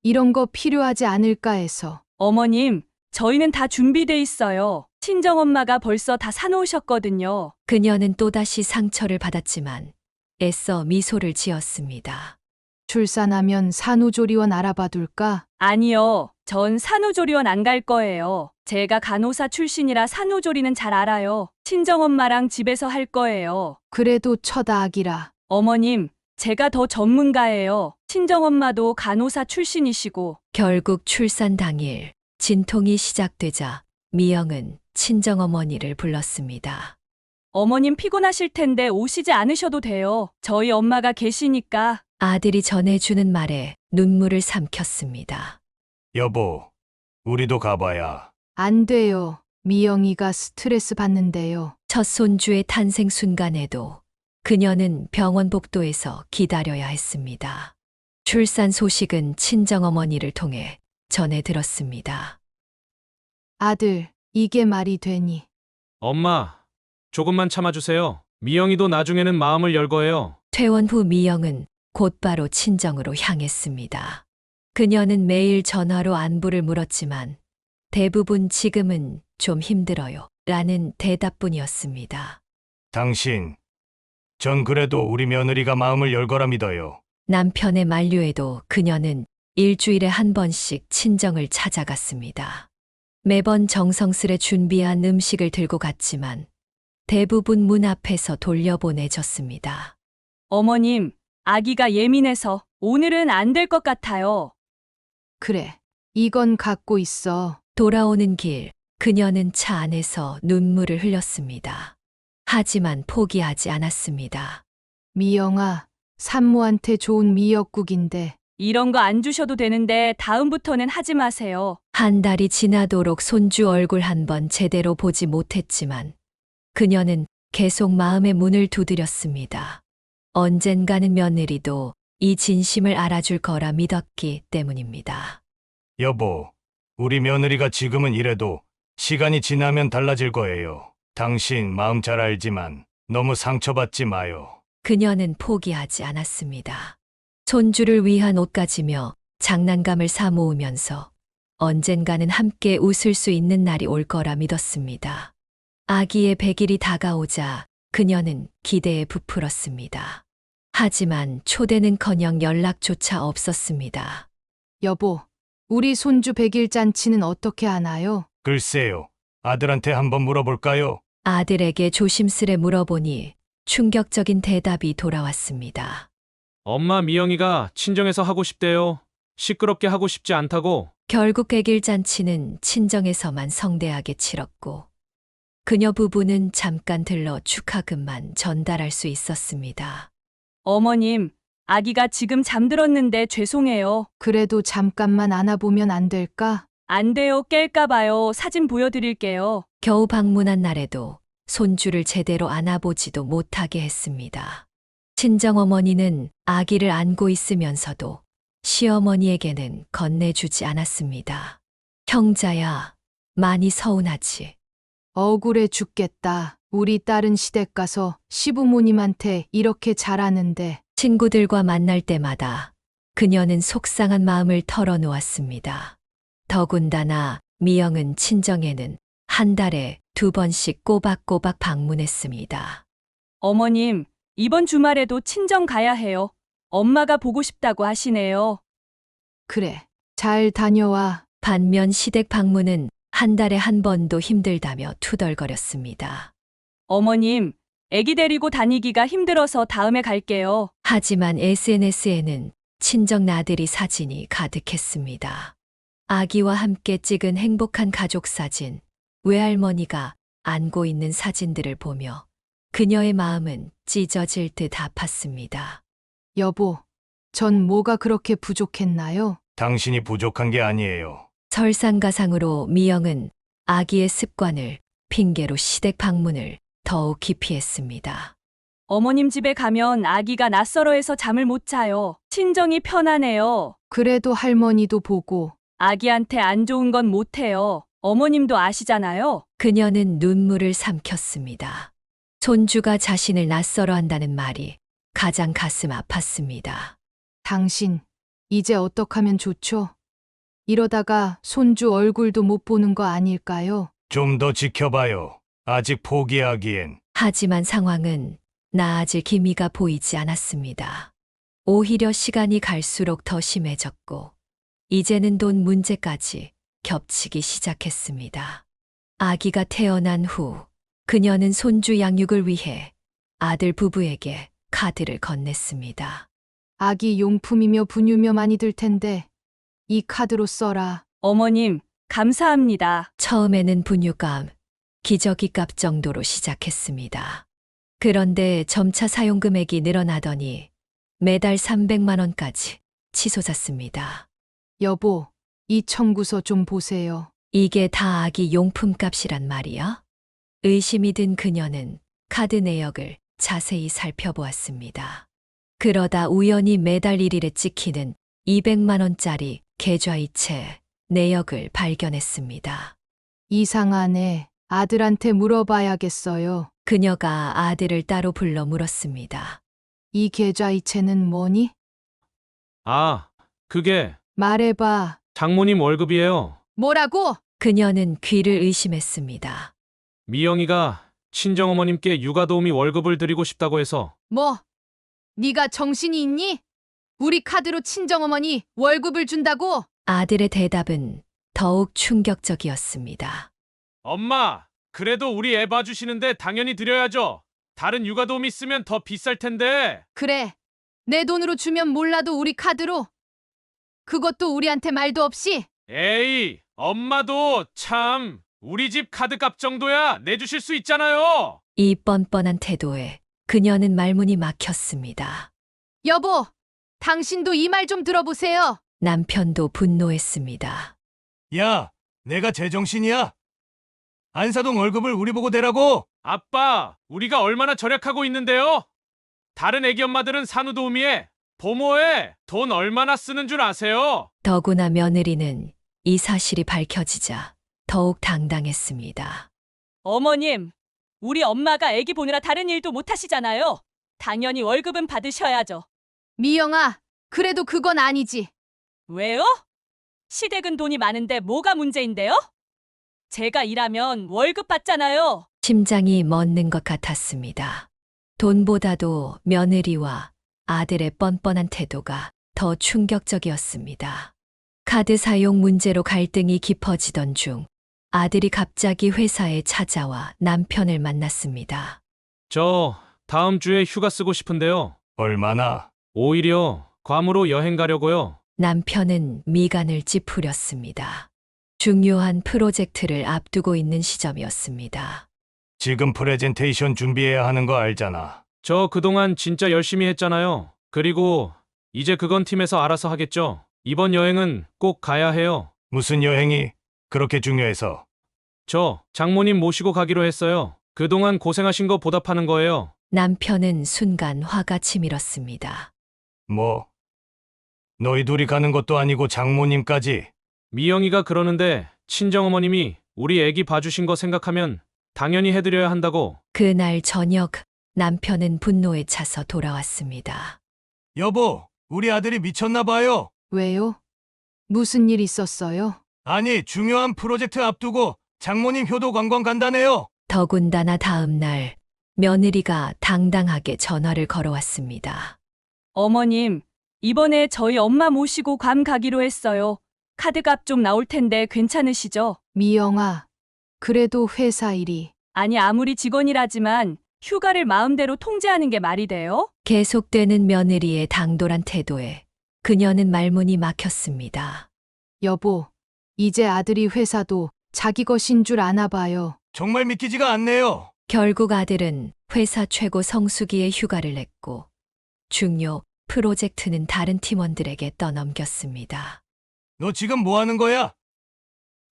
이런 거 필요하지 않을까 해서. 어머님, 저희는 다 준비돼 있어요. 친정엄마가 벌써 다 사놓으셨거든요. 그녀는 또다시 상처를 받았지만 애써 미소를 지었습니다. 출산하면 산후조리원 알아봐둘까? 아니요, 전 산후조리원 안 갈 거예요. 제가 간호사 출신이라 산후조리는 잘 알아요. 친정엄마랑 집에서 할 거예요. 그래도 첫 아기라. 어머님, 제가 더 전문가예요. 친정엄마도 간호사 출신이시고. 결국 출산 당일 진통이 시작되자 미영은 친정어머니를 불렀습니다. 어머님 피곤하실 텐데 오시지 않으셔도 돼요. 저희 엄마가 계시니까. 아들이 전해주는 말에 눈물을 삼켰습니다. 여보, 우리도 가봐야. 안 돼요. 미영이가 스트레스 받는데요. 첫 손주의 탄생 순간에도 그녀는 병원 복도에서 기다려야 했습니다. 출산 소식은 친정어머니를 통해 전해 들었습니다. 아들, 이게 말이 되니? 엄마, 조금만 참아주세요. 미영이도 나중에는 마음을 열 거예요. 퇴원 후 미영은 곧바로 친정으로 향했습니다. 그녀는 매일 전화로 안부를 물었지만 대부분 지금은 좀 힘들어요. 라는 대답뿐이었습니다. 당신, 전 그래도 우리 며느리가 마음을 열 거라 믿어요. 남편의 만류에도 그녀는 일주일에 한 번씩 친정을 찾아갔습니다. 매번 정성스레 준비한 음식을 들고 갔지만 대부분 문 앞에서 돌려보내졌습니다. 어머님, 아기가 예민해서 오늘은 안 될 것 같아요. 그래, 이건 갖고 있어. 돌아오는 길, 그녀는 차 안에서 눈물을 흘렸습니다. 하지만 포기하지 않았습니다. 미영아, 산모한테 좋은 미역국인데. 이런 거 안 주셔도 되는데 다음부터는 하지 마세요. 한 달이 지나도록 손주 얼굴 한 번 제대로 보지 못했지만 그녀는 계속 마음의 문을 두드렸습니다. 언젠가는 며느리도 이 진심을 알아줄 거라 믿었기 때문입니다. 여보, 우리 며느리가 지금은 이래도 시간이 지나면 달라질 거예요. 당신 마음 잘 알지만 너무 상처받지 마요. 그녀는 포기하지 않았습니다. 손주를 위한 옷 가지며 장난감을 사 모으면서 언젠가는 함께 웃을 수 있는 날이 올 거라 믿었습니다. 아기의 100일이 다가오자 그녀는 기대에 부풀었습니다. 하지만 초대는커녕 연락조차 없었습니다. 여보, 우리 손주 100일 잔치는 어떻게 하나요? 글쎄요, 아들한테 한번 물어볼까요? 아들에게 조심스레 물어보니 충격적인 대답이 돌아왔습니다. 엄마 미영이가 친정에서 하고 싶대요. 시끄럽게 하고 싶지 않다고. 결국 100일 잔치는 친정에서만 성대하게 치렀고 그녀 부부는 잠깐 들러 축하금만 전달할 수 있었습니다. 어머님, 아기가 지금 잠들었는데 죄송해요. 그래도 잠깐만 안아보면 안 될까? 안 돼요. 깰까 봐요. 사진 보여드릴게요. 겨우 방문한 날에도 손주를 제대로 안아보지도 못하게 했습니다. 친정어머니는 아기를 안고 있으면서도 시어머니에게는 건네주지 않았습니다. 형자야, 많이 서운하지. 억울해 죽겠다. 우리 딸은 시댁 가서 시부모님한테 이렇게 잘하는데. 친구들과 만날 때마다 그녀는 속상한 마음을 털어놓았습니다. 더군다나 미영은 친정에는 한 달에 2번씩 꼬박꼬박 방문했습니다. 어머님, 이번 주말에도 친정 가야 해요. 엄마가 보고 싶다고 하시네요. 그래, 잘 다녀와. 반면 시댁 방문은 한 달에 한 번도 힘들다며 투덜거렸습니다. 어머님, 아기 데리고 다니기가 힘들어서 다음에 갈게요. 하지만 SNS에는 친정 나들이 사진이 가득했습니다. 아기와 함께 찍은 행복한 가족 사진, 외할머니가 안고 있는 사진들을 보며 그녀의 마음은 찢어질 듯 아팠습니다. 여보, 전 뭐가 그렇게 부족했나요? 당신이 부족한 게 아니에요. 설상가상으로 미영은 아기의 습관을 핑계로 시댁 방문을 더욱 기피했습니다. 어머님 집에 가면 아기가 낯설어해서 잠을 못 자요. 친정이 편하네요. 그래도 할머니도 보고. 아기한테 안 좋은 건 못해요. 어머님도 아시잖아요. 그녀는 눈물을 삼켰습니다. 손주가 자신을 낯설어 한다는 말이 가장 가슴 아팠습니다. 당신, 이제 어떡하면 좋죠? 이러다가 손주 얼굴도 못 보는 거 아닐까요? 좀 더 지켜봐요. 아직 포기하기엔. 하지만 상황은 나아질 기미가 보이지 않았습니다. 오히려 시간이 갈수록 더 심해졌고 이제는 돈 문제까지 겹치기 시작했습니다. 아기가 태어난 후 그녀는 손주 양육을 위해 아들 부부에게 카드를 건넸습니다. 아기 용품이며 분유며 많이 들 텐데 이 카드로 써라. 어머님, 감사합니다. 처음에는 분유값, 기저귀 값 정도로 시작했습니다. 그런데 점차 사용 금액이 늘어나더니 매달 300만 원까지 치솟았습니다. 여보, 이 청구서 좀 보세요. 이게 다 아기 용품 값이란 말이야? 의심이 든 그녀는 카드 내역을 자세히 살펴보았습니다. 그러다 우연히 매달 1일에 찍히는 200만 원짜리 계좌이체 내역을 발견했습니다. 이상하네. 아들한테 물어봐야겠어요. 그녀가 아들을 따로 불러 물었습니다. 이 계좌이체는 뭐니? 아, 그게 말해봐. 장모님 월급이에요. 뭐라고? 그녀는 귀를 의심했습니다. 미영이가 친정어머님께 육아도우미 월급을 드리고 싶다고 해서. 뭐? 네가 정신이 있니? 우리 카드로 친정어머니 월급을 준다고? 아들의 대답은 더욱 충격적이었습니다. 엄마, 그래도 우리 애 봐주시는데 당연히 드려야죠. 다른 육아도우미 쓰면 더 비쌀 텐데. 그래. 내 돈으로 주면 몰라도 우리 카드로. 그것도 우리한테 말도 없이. 에이, 엄마도 참 우리 집 카드값 정도야 내주실 수 있잖아요. 이 뻔뻔한 태도에 그녀는 말문이 막혔습니다. 여보, 당신도 이 말 좀 들어보세요. 남편도 분노했습니다. 야, 내가 제정신이야? 안사동 월급을 우리 보고 대라고? 아빠, 우리가 얼마나 절약하고 있는데요? 다른 애기 엄마들은 산후도우미에, 보모에 돈 얼마나 쓰는 줄 아세요? 더구나 며느리는 이 사실이 밝혀지자 더욱 당당했습니다. 어머님, 우리 엄마가 애기 보느라 다른 일도 못 하시잖아요. 당연히 월급은 받으셔야죠. 미영아, 그래도 그건 아니지. 왜요? 시댁은 돈이 많은데 뭐가 문제인데요? 제가 일하면 월급 받잖아요. 심장이 멎는 것 같았습니다. 돈보다도 며느리와 아들의 뻔뻔한 태도가 더 충격적이었습니다. 카드 사용 문제로 갈등이 깊어지던 중 아들이 갑자기 회사에 찾아와 남편을 만났습니다. 저 다음 주에 휴가 쓰고 싶은데요. 얼마나? 오히려 괌으로 여행 가려고요. 남편은 미간을 찌푸렸습니다. 중요한 프로젝트를 앞두고 있는 시점이었습니다. 지금 프레젠테이션 준비해야 하는 거 알잖아. 저 그동안 진짜 열심히 했잖아요. 그리고 이제 그건 팀에서 알아서 하겠죠. 이번 여행은 꼭 가야 해요. 무슨 여행이 그렇게 중요해서? 저 장모님 모시고 가기로 했어요. 그동안 고생하신 거 보답하는 거예요. 남편은 순간 화가 치밀었습니다. 뭐? 너희 둘이 가는 것도 아니고 장모님까지? 미영이가 그러는데 친정어머님이 우리 애기 봐주신 거 생각하면 당연히 해드려야 한다고. 그날 저녁 남편은 분노에 차서 돌아왔습니다. 여보, 우리 아들이 미쳤나 봐요. 왜요? 무슨 일 있었어요? 아니, 중요한 프로젝트 앞두고 장모님 효도 관광 간다네요. 더군다나 다음 날 며느리가 당당하게 전화를 걸어왔습니다. 어머님, 이번에 저희 엄마 모시고 괌 가기로 했어요. 카드값 좀 나올 텐데 괜찮으시죠? 미영아, 그래도 회사 일이. 아니, 아무리 직원이라지만 휴가를 마음대로 통제하는 게 말이 돼요? 계속되는 며느리의 당돌한 태도에 그녀는 말문이 막혔습니다. 여보, 이제 아들이 회사도 자기 것인 줄 아나 봐요. 정말 믿기지가 않네요. 결국 아들은 회사 최고 성수기에 휴가를 냈고 중요 프로젝트는 다른 팀원들에게 떠넘겼습니다. 너 지금 뭐 하는 거야?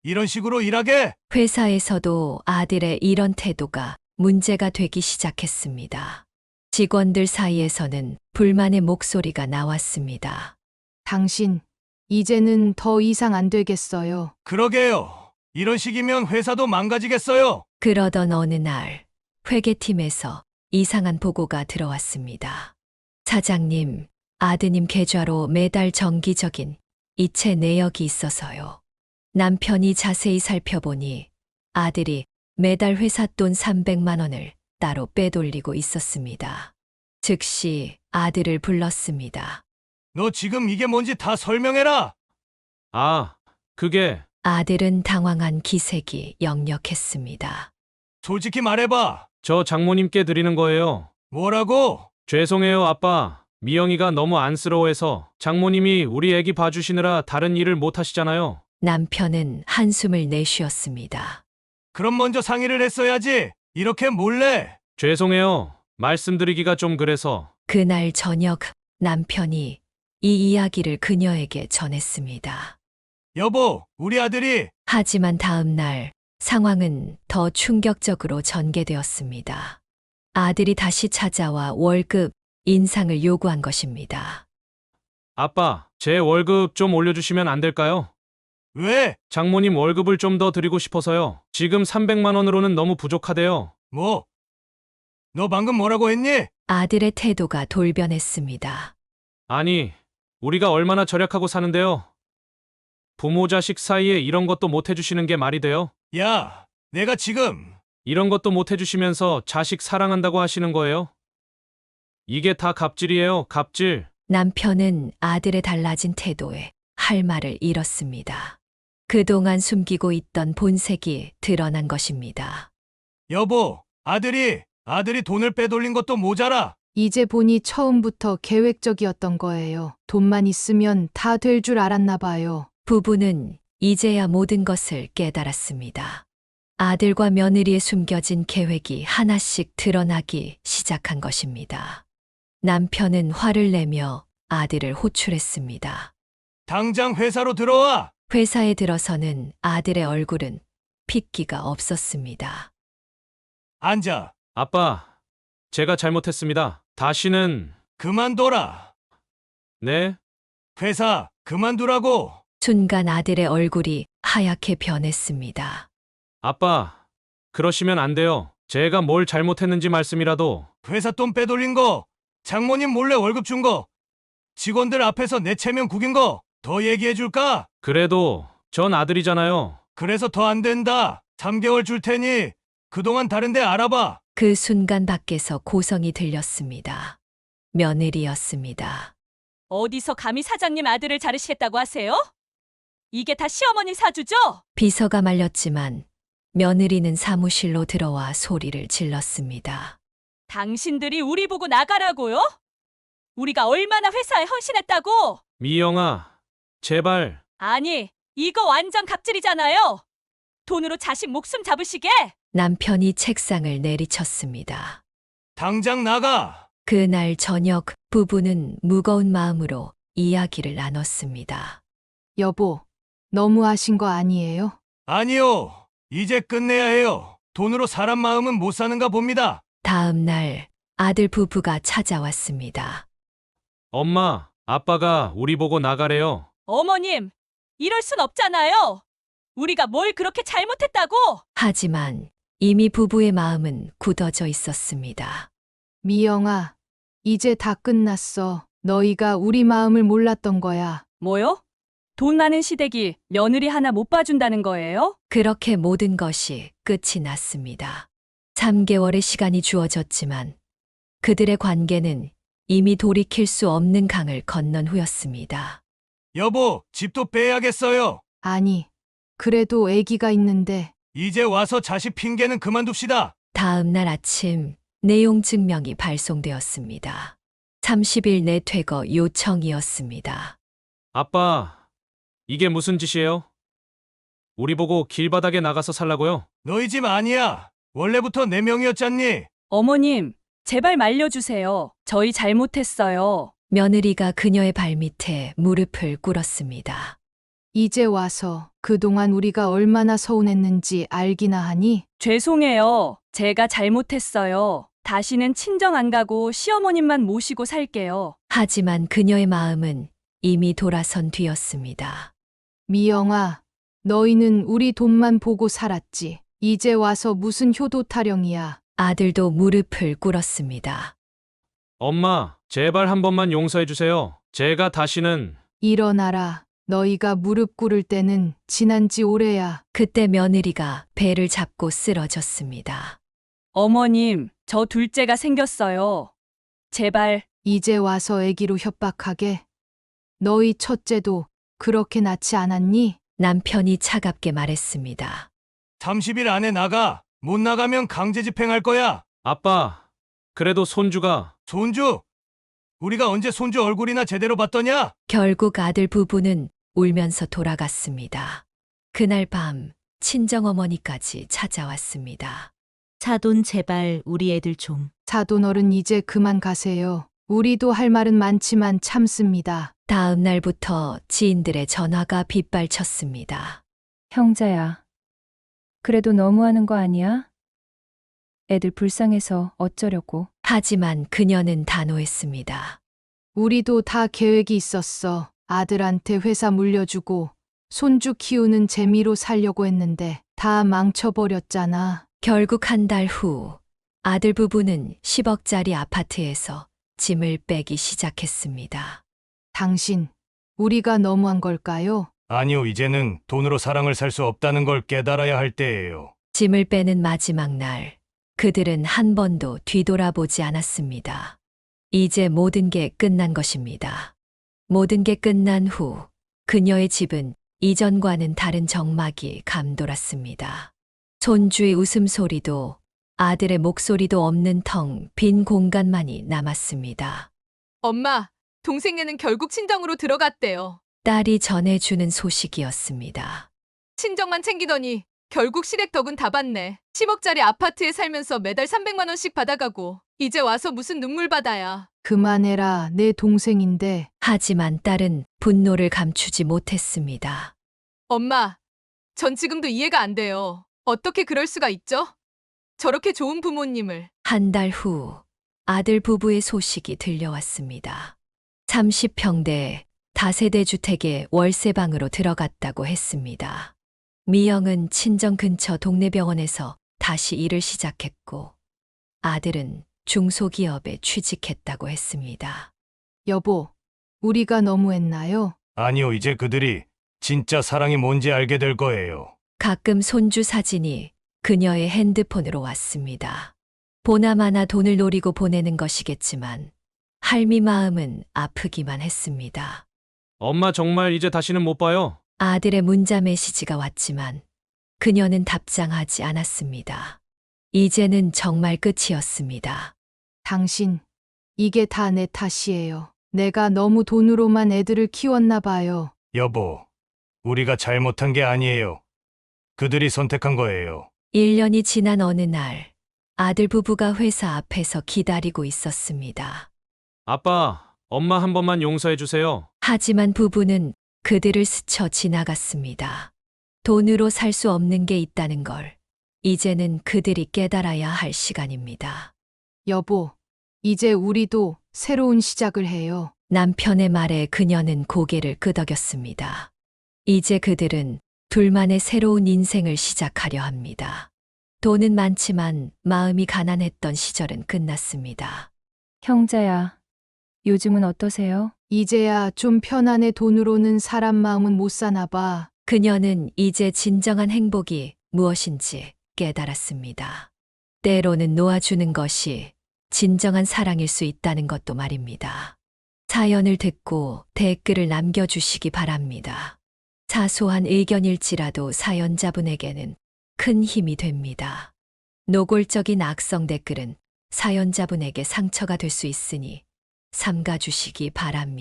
이런 식으로 일하게? 회사에서도 아들의 이런 태도가 문제가 되기 시작했습니다. 직원들 사이에서는 불만의 목소리가 나왔습니다. 당신, 이제는 더 이상 안 되겠어요. 그러게요. 이런 식이면 회사도 망가지겠어요. 그러던 어느 날 회계팀에서 이상한 보고가 들어왔습니다. 사장님, 아드님 계좌로 매달 정기적인 이체 내역이 있어서요. 남편이 자세히 살펴보니 아들이 매달 회사 돈 300만 원을 따로 빼돌리고 있었습니다. 즉시 아들을 불렀습니다. 너 지금 이게 뭔지 다 설명해라. 아, 그게 아들은 당황한 기색이 역력했습니다. 솔직히 말해봐. 저 장모님께 드리는 거예요. 뭐라고? 죄송해요, 아빠. 미영이가 너무 안쓰러워해서 장모님이 우리 애기 봐주시느라 다른 일을 못 하시잖아요. 남편은 한숨을 내쉬었습니다. 그럼 먼저 상의를 했어야지. 이렇게 몰래. 죄송해요. 말씀드리기가 좀 그래서. 그날 저녁 남편이 이 이야기를 그녀에게 전했습니다. 여보, 우리 아들이. 하지만 다음 날 상황은 더 충격적으로 전개되었습니다. 아들이 다시 찾아와 월급 인상을 요구한 것입니다. 아빠, 제 월급 좀 올려주시면 안 될까요? 왜? 장모님 월급을 좀 더 드리고 싶어서요. 지금 300만 원으로는 너무 부족하대요. 뭐? 너 방금 뭐라고 했니? 아들의 태도가 돌변했습니다. 아니, 우리가 얼마나 절약하고 사는데요. 부모 자식 사이에 이런 것도 못 해주시는 게 말이 돼요? 야, 내가 지금. 이런 것도 못 해주시면서 자식 사랑한다고 하시는 거예요? 이게 다 갑질이에요, 갑질. 남편은 아들의 달라진 태도에 할 말을 잃었습니다. 그동안 숨기고 있던 본색이 드러난 것입니다. 여보, 아들이 돈을 빼돌린 것도 모자라. 이제 보니 처음부터 계획적이었던 거예요. 돈만 있으면 다 될 줄 알았나 봐요. 부부는 이제야 모든 것을 깨달았습니다. 아들과 며느리의 숨겨진 계획이 하나씩 드러나기 시작한 것입니다. 남편은 화를 내며 아들을 호출했습니다. 당장 회사로 들어와. 회사에 들어서는 아들의 얼굴은 핏기가 없었습니다. 앉아. 아빠, 제가 잘못했습니다. 다시는. 그만둬라. 네? 회사 그만두라고. 순간 아들의 얼굴이 하얗게 변했습니다. 아빠, 그러시면 안 돼요. 제가 뭘 잘못했는지 말씀이라도. 회사 돈 빼돌린 거, 장모님 몰래 월급 준 거, 직원들 앞에서 내 체면 구긴 거 더 얘기해 줄까? 그래도 전 아들이잖아요. 그래서 더 안 된다. 3개월 줄 테니 그동안 다른 데 알아봐. 그 순간 밖에서 고성이 들렸습니다. 며느리였습니다. 어디서 감히 사장님 아들을 자르시겠다고 하세요? 이게 다 시어머니 사주죠? 비서가 말렸지만 며느리는 사무실로 들어와 소리를 질렀습니다. 당신들이 우리 보고 나가라고요? 우리가 얼마나 회사에 헌신했다고? 미영아, 제발. 아니, 이거 완전 갑질이잖아요. 돈으로 자식 목숨 잡으시게? 남편이 책상을 내리쳤습니다. 당장 나가. 그날 저녁 부부는 무거운 마음으로 이야기를 나눴습니다. 여보, 너무하신 거 아니에요? 아니요. 이제 끝내야 해요. 돈으로 사람 마음은 못 사는가 봅니다. 다음 날 아들 부부가 찾아왔습니다. 엄마, 아빠가 우리 보고 나가래요. 어머님, 이럴 순 없잖아요. 우리가 뭘 그렇게 잘못했다고? 하지만 이미 부부의 마음은 굳어져 있었습니다. 미영아, 이제 다 끝났어. 너희가 우리 마음을 몰랐던 거야. 뭐요? 돈 많은 시댁이 며느리 하나 못 봐준다는 거예요? 그렇게 모든 것이 끝이 났습니다. 3개월의 시간이 주어졌지만 그들의 관계는 이미 돌이킬 수 없는 강을 건넌 후였습니다. 여보, 집도 빼야겠어요. 아니, 그래도 아기가 있는데. 이제 와서 자식 핑계는 그만둡시다. 다음 날 아침 내용 증명이 발송되었습니다. 30일 내 퇴거 요청이었습니다. 아빠, 이게 무슨 짓이에요? 우리 보고 길바닥에 나가서 살라고요? 너희 집 아니야. 원래부터 내 명이었잖니. 어머님, 제발 말려주세요. 저희 잘못했어요. 며느리가 그녀의 발밑에 무릎을 꿇었습니다. 이제 와서 그동안 우리가 얼마나 서운했는지 알기나 하니? 죄송해요. 제가 잘못했어요. 다시는 친정 안 가고 시어머님만 모시고 살게요. 하지만 그녀의 마음은 이미 돌아선 뒤였습니다. 미영아, 너희는 우리 돈만 보고 살았지. 이제 와서 무슨 효도 타령이야. 아들도 무릎을 꿇었습니다. 엄마, 제발 한 번만 용서해 주세요. 제가 다시는. 일어나라. 너희가 무릎 꿇을 때는 지난 지 오래야. 그때 며느리가 배를 잡고 쓰러졌습니다. 어머님, 저 둘째가 생겼어요. 제발. 이제 와서 아기로 협박하게. 너희 첫째도 그렇게 낳지 않았니? 남편이 차갑게 말했습니다. 30일 안에 나가. 못 나가면 강제 집행할 거야. 아빠, 그래도 손주가. 손주? 우리가 언제 손주 얼굴이나 제대로 봤더냐? 결국 아들 부부는 울면서 돌아갔습니다. 그날 밤 친정어머니까지 찾아왔습니다. 사돈 제발 우리 애들 좀. 사돈 어른 이제 그만 가세요. 우리도 할 말은 많지만 참습니다. 다음 날부터 지인들의 전화가 빗발쳤습니다. 형자야. 그래도 너무하는 거 아니야? 애들 불쌍해서 어쩌려고. 하지만 그녀는 단호했습니다. 우리도 다 계획이 있었어. 아들한테 회사 물려주고 손주 키우는 재미로 살려고 했는데 다 망쳐버렸잖아. 결국 한 달 후 아들 부부는 10억짜리 아파트에서 짐을 빼기 시작했습니다. 당신, 우리가 너무한 걸까요? 아니요, 이제는 돈으로 사랑을 살 수 없다는 걸 깨달아야 할 때예요. 짐을 빼는 마지막 날, 그들은 한 번도 뒤돌아보지 않았습니다. 이제 모든 게 끝난 것입니다. 모든 게 끝난 후 그녀의 집은 이전과는 다른 적막이 감돌았습니다. 손주의 웃음소리도 아들의 목소리도 없는 텅 빈 공간만이 남았습니다. 엄마, 동생네는 결국 친정으로 들어갔대요. 딸이 전해주는 소식이었습니다. 친정만 챙기더니 결국 시댁 덕은 다 받네. 10억짜리 아파트에 살면서 매달 300만 원씩 받아가고 이제 와서 무슨 눈물 받아야. 그만해라, 내 동생인데. 하지만 딸은 분노를 감추지 못했습니다. 엄마, 전 지금도 이해가 안 돼요. 어떻게 그럴 수가 있죠? 저렇게 좋은 부모님을. 한 달 후 아들 부부의 소식이 들려왔습니다. 30평대 다세대 주택에 월세방으로 들어갔다고 했습니다. 미영은 친정 근처 동네 병원에서 다시 일을 시작했고 아들은 중소기업에 취직했다고 했습니다. 여보, 우리가 너무했나요? 아니요, 이제 그들이 진짜 사랑이 뭔지 알게 될 거예요. 가끔 손주 사진이 그녀의 핸드폰으로 왔습니다. 보나마나 돈을 노리고 보내는 것이겠지만 할미 마음은 아프기만 했습니다. 엄마 정말 이제 다시는 못 봐요. 아들의 문자 메시지가 왔지만 그녀는 답장하지 않았습니다. 이제는 정말 끝이었습니다. 당신, 이게 다 내 탓이에요. 내가 너무 돈으로만 애들을 키웠나 봐요. 여보, 우리가 잘못한 게 아니에요. 그들이 선택한 거예요. 1년이 지난 어느 날 아들 부부가 회사 앞에서 기다리고 있었습니다. 아빠, 엄마 한 번만 용서해 주세요. 하지만 부부는 그들을 스쳐 지나갔습니다. 돈으로 살 수 없는 게 있다는 걸 이제는 그들이 깨달아야 할 시간입니다. 여보, 이제 우리도 새로운 시작을 해요. 남편의 말에 그녀는 고개를 끄덕였습니다. 이제 그들은 둘만의 새로운 인생을 시작하려 합니다. 돈은 많지만 마음이 가난했던 시절은 끝났습니다. 형자야. 요즘은 어떠세요? 이제야 좀 편안해. 돈으로는 사람 마음은 못 사나 봐. 그녀는 이제 진정한 행복이 무엇인지 깨달았습니다. 때로는 놓아주는 것이 진정한 사랑일 수 있다는 것도 말입니다. 사연을 듣고 댓글을 남겨주시기 바랍니다. 사소한 의견일지라도 사연자분에게는 큰 힘이 됩니다. 노골적인 악성 댓글은 사연자분에게 상처가 될 수 있으니 삼가주시기 바랍니다.